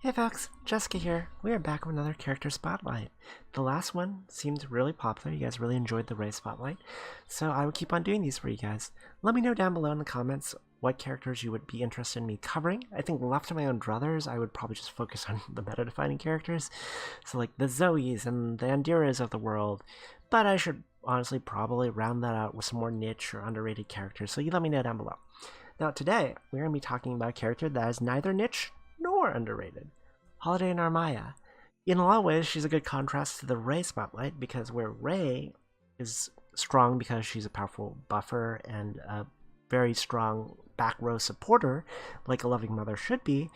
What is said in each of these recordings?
Hey folks, Jessica here. We are back with another character spotlight. The last one seemed really popular. You guys really enjoyed the Ray spotlight, so I would keep on doing these for you guys. Let me know down below in the comments what characters you would be interested in me covering. I think left to my own druthers, I would probably just focus on the meta-defining characters, so like the Zoes and the Andiras of the world, but I should honestly probably round that out with some more niche or underrated characters, so you let me know down below. Now today, we're going to be talking about a character that is neither niche nor underrated. Holiday Narmaya. In a lot of ways, she's a good contrast to the Ray spotlight, because where Ray is strong because she's a powerful buffer and a very strong back row supporter, like a loving mother should be,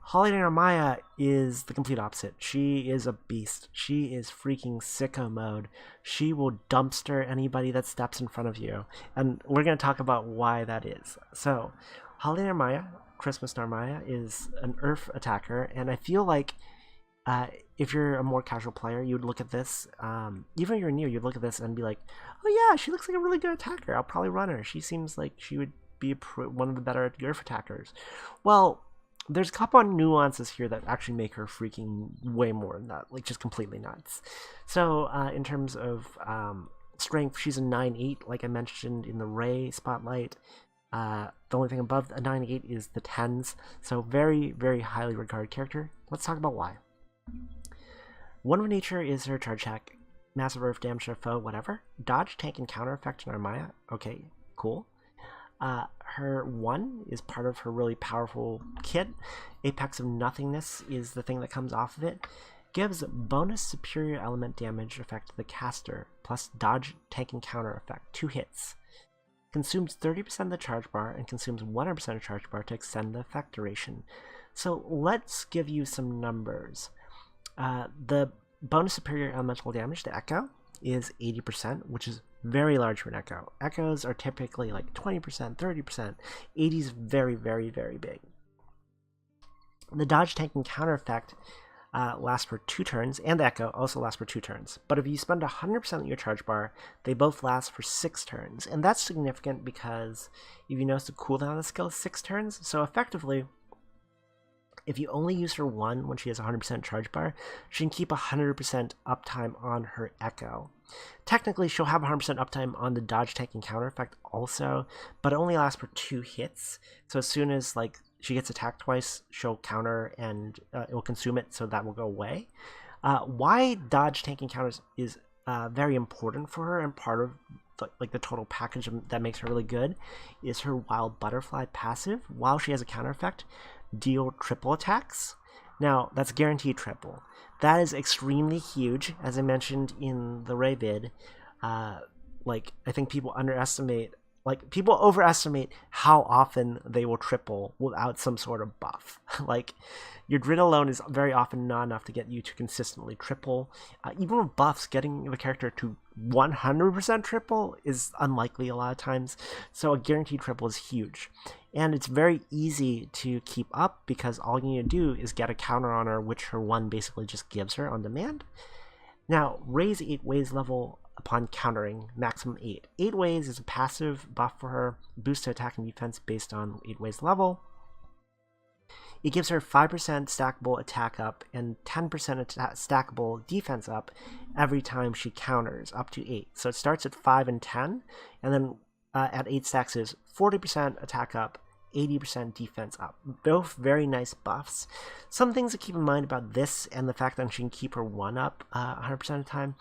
Holiday Narmaya is the complete opposite. She is a beast. She is freaking sicko mode. She will dumpster anybody that steps in front of you. And we're going to talk about why that is. So, Holiday Narmaya, Christmas Narmaya, is an Earth attacker, and I feel like if you're a more casual player, you would look at this, even if you're new, you'd look at this and be like, oh yeah, she looks like a really good attacker. I'll probably run her. She seems like she would be one of the better Earth attackers. Well, there's a couple of nuances here that actually make her freaking way more than that, like just completely nuts. So in terms of strength, she's a 9-8, like I mentioned in the Ray spotlight. The only thing above a 9-8 is the 10s, so very, very highly regarded character. Let's talk about why. One of nature is her charge hack, massive earth damage to a foe, whatever. Dodge, tank, and counter effect Narmaya. Okay, cool. Her 1 is part of her really powerful kit. Apex of Nothingness is the thing that comes off of it. Gives bonus superior element damage effect to the caster, plus dodge, tank, and counter effect. 2 hits. Consumes 30% of the charge bar and consumes 100% of charge bar to extend the effect duration. So let's give you some numbers. The bonus superior elemental damage to Echo is 80%, which is very large for an Echo. Echoes are typically like 20%, 30%. 80 is very, very, very big. The dodge, tank, and counter effect lasts for 2 turns, and the Echo also lasts for 2 turns. But if you spend 100% of your charge bar, they both last for 6 turns. And that's significant because if you notice, the cooldown of the skill is 6 turns. So effectively, if you only use her 1 when she has 100% charge bar, she can keep 100% uptime on her Echo. Technically, she'll have 100% uptime on the dodge, tank, and counter effect also, but it only lasts for 2 hits. So as soon as like she gets attacked twice, she'll counter and it will consume it, so that will go away. Why dodge, tank, and counters is very important for her, and part of the total package that makes her really good is her Wild Butterfly passive. While she has a counter effect, deal triple attacks. Now, that's guaranteed triple. That is extremely huge, as I mentioned in the Ray vid. I think people overestimate how often they will triple without some sort of buff. Your grid alone is very often not enough to get you to consistently triple. Even with buffs, getting the character to 100% triple is unlikely a lot of times, so a guaranteed triple is huge. And it's very easy to keep up because all you need to do is get a counter on her, which her 1 basically just gives her on demand. Now, raise 8 ways level upon countering, maximum 8. 8 ways is a passive buff for her, boost to attack and defense based on 8 ways level. It gives her 5% stackable attack up and 10% stackable defense up every time she counters, up to 8. So it starts at 5 and 10, and then at 8 stacks is 40% attack up, 80% defense up. Both very nice buffs. Some things to keep in mind about this and the fact that she can keep her 1 up 100% of the time.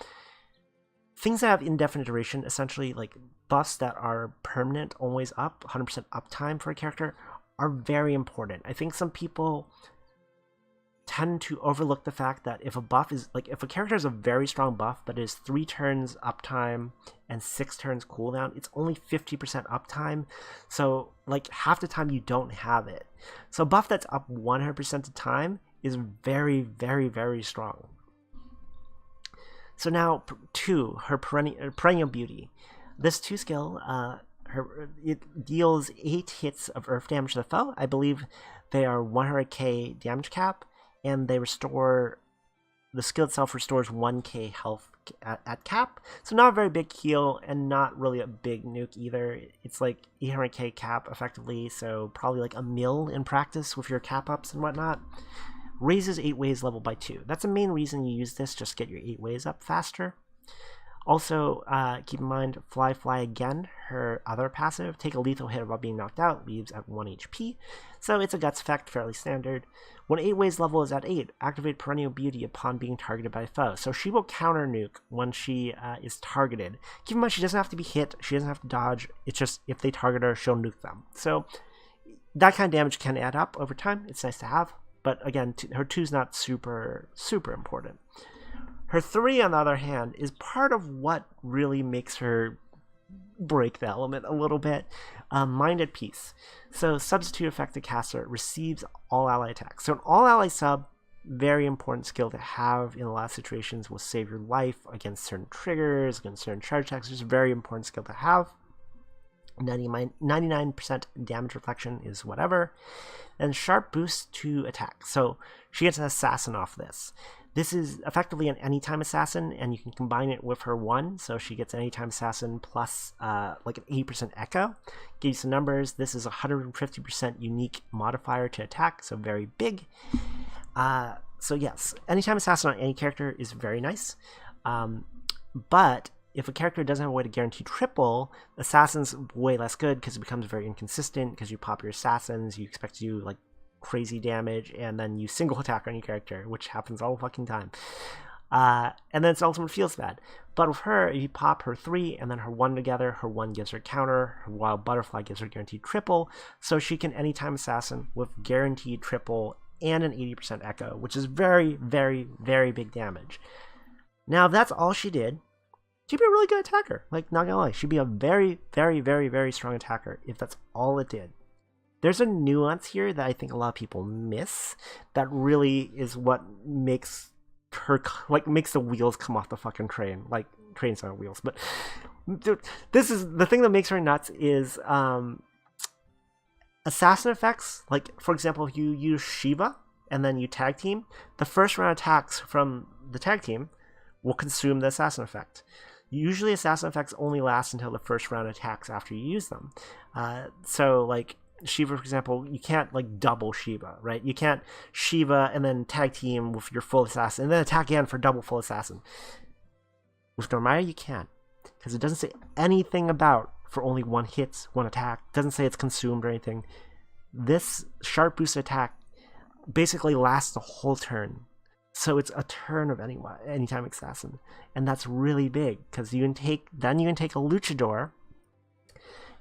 Things that have indefinite duration, essentially like buffs that are permanent, always up, 100% uptime for a character, are very important. I think some people tend to overlook the fact that if a buff is if a character has a very strong buff but is 3 turns uptime and 6 turns cooldown, it's only 50% uptime, so half the time you don't have it. So a buff that's up 100% of the time is very, very, very strong. So now 2, her perennial beauty. This 2 skill, it deals 8 hits of earth damage to the foe. I believe they are 100k damage cap, and they restore, the skill itself restores 1k health at cap. So not a very big heal and not really a big nuke either. It's like 800k cap effectively, so probably like a mil in practice with your cap ups and whatnot. raises 8 ways level by 2. That's the main reason you use this, just get your 8 ways up faster. Also, keep in mind, Fly Fly again, her other passive, take a lethal hit while being knocked out, leaves at 1 HP. So it's a guts effect, fairly standard. When 8 ways level is at 8, activate Perennial Beauty upon being targeted by a foe. So she will counter nuke when she is targeted. Keep in mind, she doesn't have to be hit, she doesn't have to dodge, it's just if they target her, she'll nuke them. So that kind of damage can add up over time, it's nice to have. But again, her 2 is not super important. Her 3, on the other hand, is part of what really makes her break the element a little bit. Mind at Peace. So substitute effective caster receives all ally attacks. So an all ally sub, very important skill to have in a lot of situations, will save your life against certain triggers, against certain charge attacks. It's a very important skill to have. 99% damage reflection is whatever. And sharp boost to attack. So she gets an assassin off this. This is effectively an anytime assassin, and you can combine it with her 1, so she gets anytime assassin plus like an 80% echo. Give you some numbers. This is 150% unique modifier to attack, so very big. So yes, anytime assassin on any character is very nice. But if a character doesn't have a way to guarantee triple, assassin's way less good because it becomes very inconsistent. Because you pop your assassins, you expect to do like crazy damage, and then you single attack on your character, which happens all the fucking time. And then its ultimate feels bad. But with her, if you pop her 3 and then her 1 together, her 1 gives her counter, her wild butterfly gives her guaranteed triple, so she can anytime assassin with guaranteed triple and an 80% echo, which is very, very, very big damage. Now, if that's all she did, she'd be a really good attacker. Like, not gonna lie, she'd be a very, very, very, very strong attacker if that's all it did. There's a nuance here that I think a lot of people miss that really is what makes her, like, makes the wheels come off the fucking train. Like, trains on wheels. But this is the thing that makes her nuts is assassin effects. Like, for example, if you use Shiva and then you tag team, the first round attacks from the tag team will consume the assassin effect. Usually assassin effects only last until the first round attacks after you use them. So, like, Shiva, for example, you can't like double Shiva, right? You can't Shiva and then tag team with your full assassin and then attack again for double full assassin. With Narmaya, you can, because it doesn't say anything about for only 1 hit, 1 attack. It doesn't say it's consumed or anything. This sharp boost attack basically lasts the whole turn. So it's a turn of anytime assassin, and that's really big because you can take a luchador.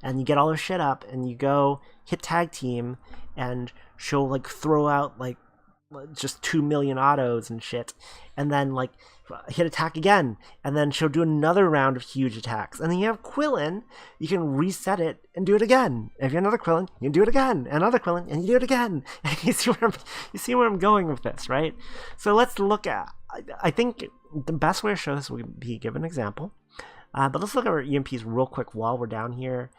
And you get all her shit up, and you go hit tag team, and she'll like throw out like just 2 million autos and shit, and then like hit attack again, and then she'll do another round of huge attacks. And then you have Quillen, you can reset it and do it again. If you have another Quillen, you can do it again, another Quillen, and you do it again. And you see where I'm going with this, right? So let's look at. I think the best way to show this would be give an example. But let's look at her EMPs real quick while we're down here.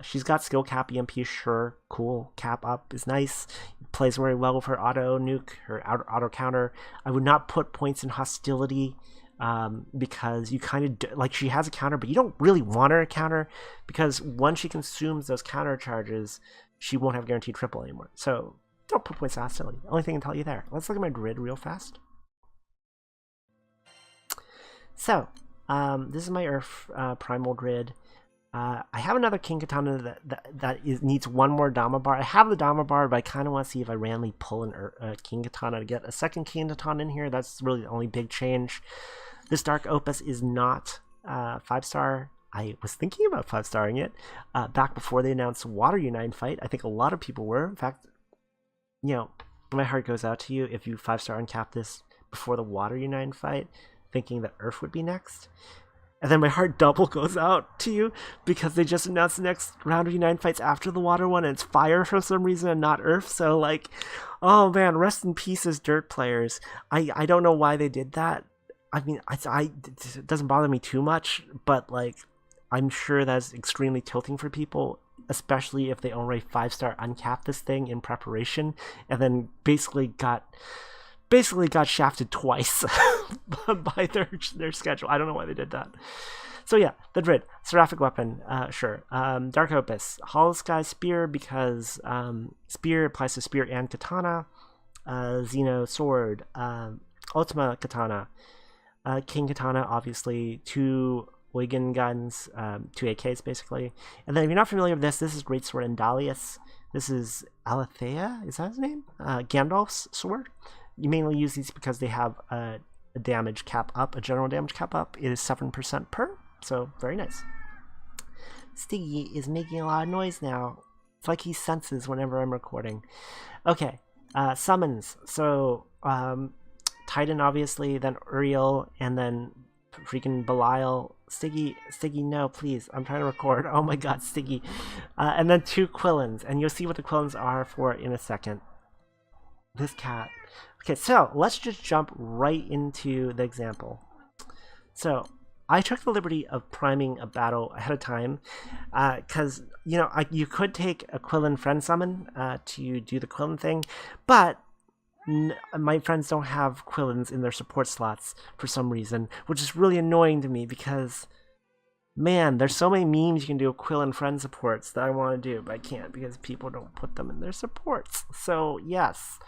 She's got skill cap EMP, sure, cool. Cap up is nice. Plays very well with her auto nuke, her auto counter. I would not put points in hostility because you kind of like she has a counter, but you don't really want her to counter because once she consumes those counter charges, she won't have guaranteed triple anymore. So don't put points in hostility. Only thing I can tell you there. Let's look at my grid real fast. So this is my Earth primal grid. I have another King Katana that needs 1 more Dama bar. I have the Dama bar, but I kind of want to see if I randomly pull a King Katana to get a second King Katana in here. That's really the only big change. This Dark Opus is not 5-star. I was thinking about 5-starring it back before they announced Water Unite fight. I think a lot of people were. In fact, you know, my heart goes out to you if you 5-star uncap this before the Water Unite fight, thinking that Earth would be next. And then my heart double goes out to you because they just announced the next round of Unite fights after the water one, and it's fire for some reason and not Earth. So, like, oh man, rest in peace as dirt players. I don't know why they did that. I mean, it doesn't bother me too much, but like, I'm sure that's extremely tilting for people, especially if they already 5-star uncapped this thing in preparation and then basically got shafted twice by their schedule. I don't know why they did that. So yeah, the Drid, Seraphic Weapon, sure. Dark Opus, Hollow Sky Spear because Spear applies to Spear and Katana. Xeno Sword, Ultima Katana, King Katana, obviously, 2 Wigan guns, 2 AKs basically. And then if you're not familiar with this, this is Greatsword Andalius. This is Alethea, is that his name? Gandalf's sword. You mainly use these because they have a damage cap up, a general damage cap up. It is 7% per, so very nice. Stiggy is making a lot of noise now. It's like he senses whenever I'm recording. Okay, summons. So, Titan, obviously, then Uriel, and then freaking Belial. Stiggy, no, please. I'm trying to record. Oh my god, Stiggy. And then 2 Quillins, and you'll see what the Quillins are for in a second. This cat. Okay, so let's just jump right into the example. So, I took the liberty of priming a battle ahead of time, because, you know, you could take a Quillin friend summon to do the Quillin thing, but my friends don't have Quillins in their support slots for some reason, which is really annoying to me because, man, there's so many memes you can do with Quillin friend supports that I want to do, but I can't because people don't put them in their supports. So, yes.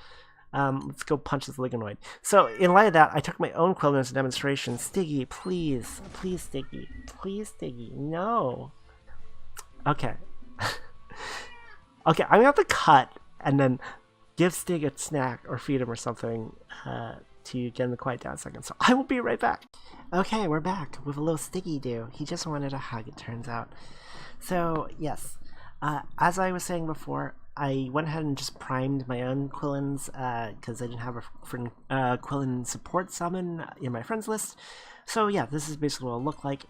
Let's go punch this Liganoid. So, in light of that, I took my own Quillin as a demonstration. Stiggy, please. Please, Stiggy. Please, Stiggy. No. Okay. Okay, I'm gonna have to cut and then give Stig a snack or feed him or something to get him to quiet down a second. So I will be right back. Okay, we're back with a little Stiggy do. He just wanted a hug, it turns out. So, yes. As I was saying before, I went ahead and just primed my own Quillins because I didn't have a friend, Quillin support summon in my friends list. So yeah, this is basically what it'll look like.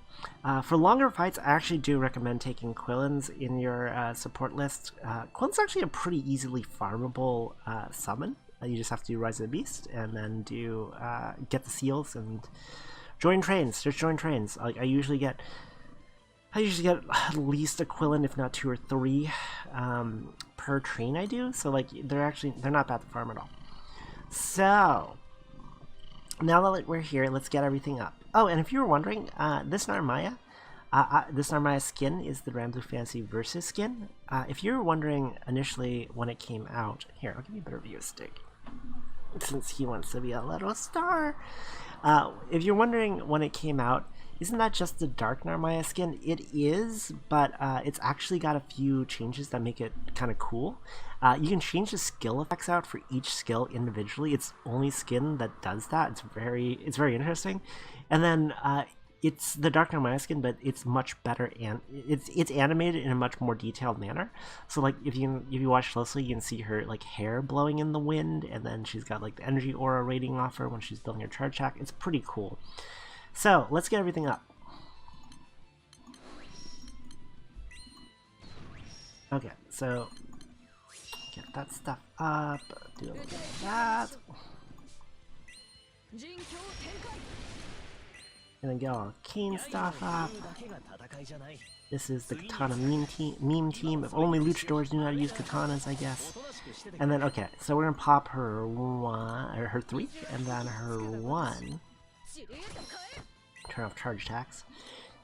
For longer fights, I actually do recommend taking Quillins in your support list. Quillin's actually a pretty easily farmable summon. You just have to do Rise of the Beast and then do get the seals and join trains. Just join trains. Like I usually get at least a Quillin, if not 2 or 3 per train I do. So like they're not bad to farm at all. So now that we're here, let's get everything up. Oh, and if you were wondering, this Narmaya skin is the Granblue Fantasy Versus skin. If you were wondering initially when it came out, here, I'll give you a better view of Stig, since he wants to be a little star. If you're wondering when it came out, isn't that just the Dark Narmaya skin? It is, but it's actually got a few changes that make it kind of cool. You can change the skill effects out for each skill individually. It's only skin that does that. It's very interesting. And then it's the Dark Narmaya skin, but it's much better and it's animated in a much more detailed manner. So like if you watch closely, you can see her like hair blowing in the wind, and then she's got like the energy aura radiating off her when she's building her charge attack. It's pretty cool. So let's get everything up. Okay, so get that stuff up, do a little bit of that, and then get all Kane stuff up. This is the Katana meme team. If only luchadors knew how to use katanas, I guess. And then, okay, so we're gonna pop her 1, or her 3, and then her 1. Turn off charge attacks.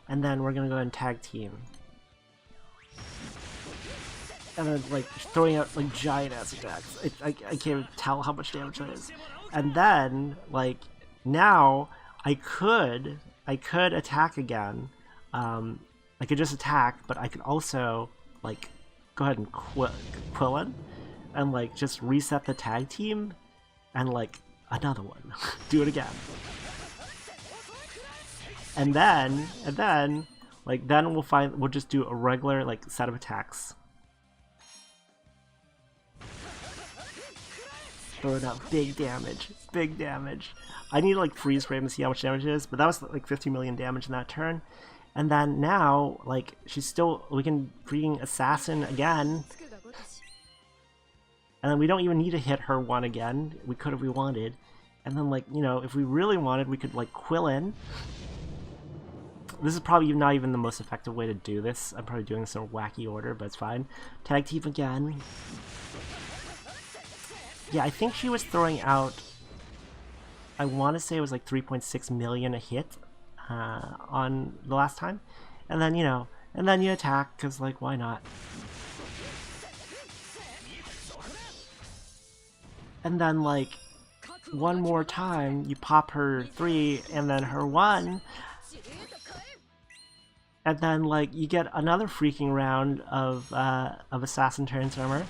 And then we're gonna go ahead and tag team. And then, like, throwing out, like, giant-ass attacks. I can't even tell how much damage that is. And then, like, now, I could attack again. I could just attack, but I could also, like, go ahead and Quillin. And, like, just reset the tag team. And, like, another one. Do it again. And then, like, then we'll just do a regular, like, set of attacks. Throwing out big damage. I need to like freeze frame to see how much damage it is, but that was like 50 million damage in that turn. And then now, like, we can freaking assassin again. And then we don't even need to hit her 1 again. We could if we wanted. And then, like, you know, if we really wanted, we could like Quillin. This is probably not even the most effective way to do this. I'm probably doing this in a wacky order, but it's fine. Tag team again. Yeah, I think she was throwing out, I want to say it was like 3.6 million a hit on the last time. And then, you know, you attack, because, like, why not? and then like one more time you pop her 3 and then her 1, and then like you get another freaking round of assassin turns from her,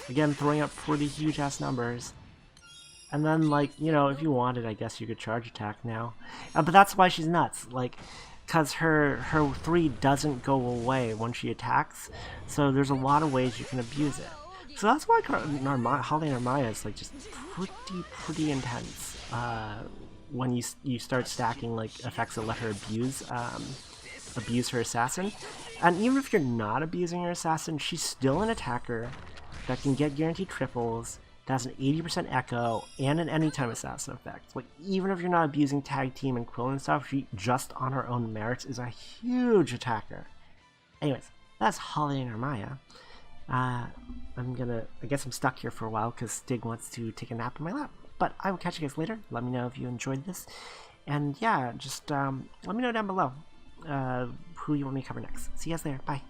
again throwing up pretty huge ass numbers. And then, like, you know, if you wanted, I guess you could charge attack now. But that's why she's nuts, like, because her 3 doesn't go away when she attacks, so there's a lot of ways you can abuse it. So that's why Holiday Narmaya is, like, just pretty intense when you start stacking, like, effects that let her abuse her assassin. And even if you're not abusing her assassin, she's still an attacker that can get guaranteed triples, that has an 80% echo, and an anytime assassin effect. Like, even if you're not abusing tag team and Quill and stuff, she, just on her own merits, is a huge attacker. Anyways, that's Holiday Narmaya. I guess I'm stuck here for a while because Stig wants to take a nap in my lap. But I will catch you guys later. Let me know if you enjoyed this. And yeah, just let me know down below who you want me to cover next. See you guys later. Bye.